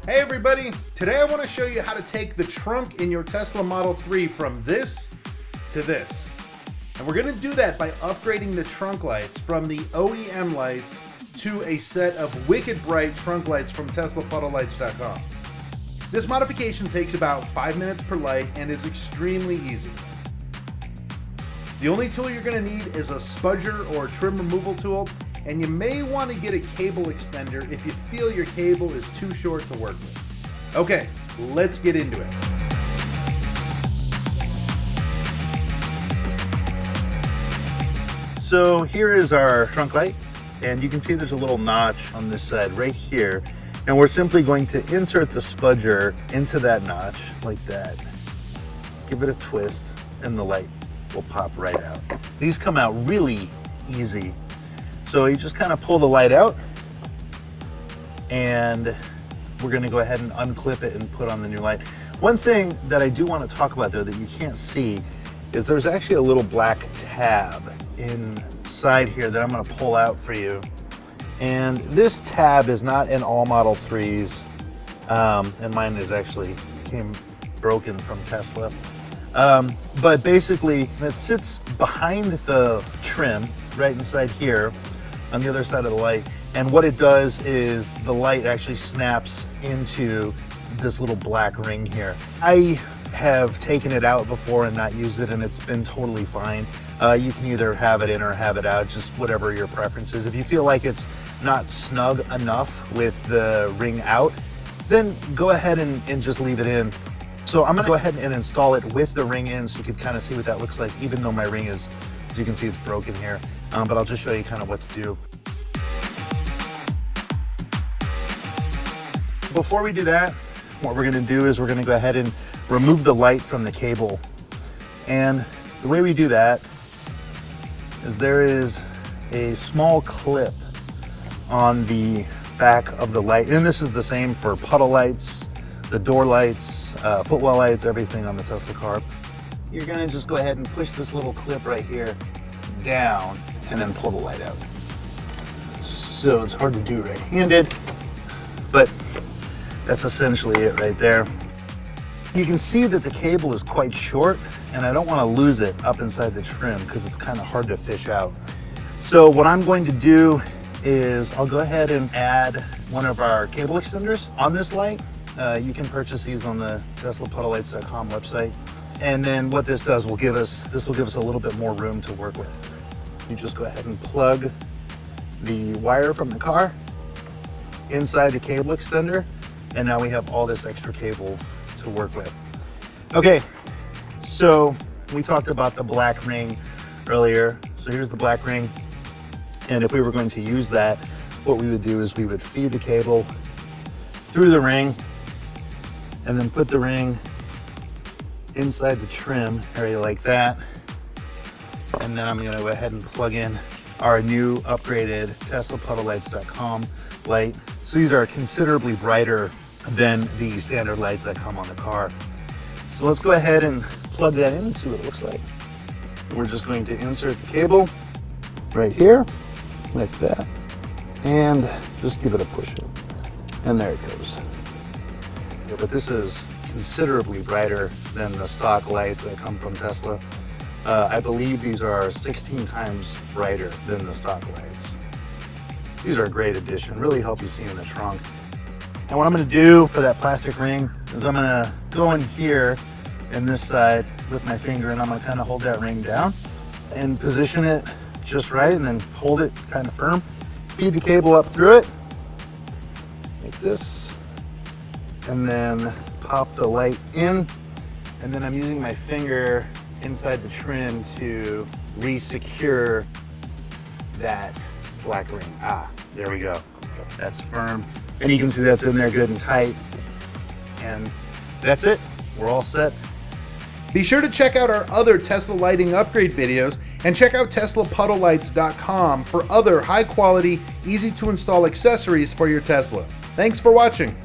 Hey everybody, today I want to show you how to take the trunk in your Tesla Model 3 from this to this. And we're going to do that by upgrading the trunk lights from the OEM lights to a set of wicked bright trunk lights from TeslaPuddleLights.com. This modification takes about 5 minutes per light and is extremely easy. The only tool you're going to need is a spudger or trim removal tool, and you may want to get a cable extender if you feel your cable is too short to work with. Okay, let's get into it. So here is our trunk light, and you can see there's a little notch on this side right here. And we're simply going to insert the spudger into that notch like that. Give it a twist, and the light will pop right out. These come out really easy. So you just kind of pull the light out, and we're going to go ahead and unclip it and put on the new light. One thing that I do want to talk about though that you can't see is there's actually a little black tab inside here that I'm going to pull out for you. And this tab is not in all Model 3s, and mine is actually came broken from Tesla. But basically it sits behind the trim right inside here on the other side of the light, and what it does is the light actually snaps into this little black ring here. I have taken it out before and not used it, and it's been totally fine. You can either have it in or have it out, just whatever your preference is. If you feel like it's not snug enough with the ring out, then go ahead and just leave it in. So I'm gonna go ahead and install it with the ring in so you can kind of see what that looks like, even though my ring is, as you can see, it's broken here. But I'll just show you kind of what to do. Before we do that, what we're gonna do is we're gonna go ahead and remove the light from the cable. And the way we do that is there is a small clip on the back of the light. And this is the same for puddle lights, the door lights, footwell lights, everything on the Tesla car. You're gonna just go ahead and push this little clip right here down and then pull the light out. So it's hard to do right-handed, but that's essentially it right there. You can see that the cable is quite short, and I don't want to lose it up inside the trim because it's kind of hard to fish out. So what I'm going to do is I'll go ahead and add one of our cable extenders on this light. You can purchase these on the TeslaPuddleLights.com website. And then what this does will give us, this will give us a little bit more room to work with. You just go ahead and plug the wire from the car inside the cable extender, and now we have all this extra cable to work with. Okay, so we talked about the black ring earlier. So here's the black ring. And if we were going to use that, what we would do is we would feed the cable through the ring and then put the ring inside the trim area like that. And then I'm gonna go ahead and plug in our new upgraded TeslaPuddleLights.com light. So these are considerably brighter than the standard lights that come on the car. So let's go ahead and plug that in and see what it looks like. We're just going to insert the cable right here, like that, and just give it a push in. And there it goes. Yeah, but this is considerably brighter than the stock lights that come from Tesla. I believe these are 16 times brighter than the stock lights. These are a great addition, really help you see in the trunk. And what I'm gonna do for that plastic ring is I'm gonna go in here in this side with my finger, and I'm gonna kind of hold that ring down and position it just right, and then hold it kind of firm. Feed the cable up through it, like this, and then pop the light in. And then I'm using my finger inside the trim to re-secure that black ring. Ah, there we go. That's firm. And you can see that's in there good and tight. And that's it. We're all set. Be sure to check out our other Tesla lighting upgrade videos, and check out TeslaPuddleLights.com for other high quality, easy to install accessories for your Tesla. Thanks for watching.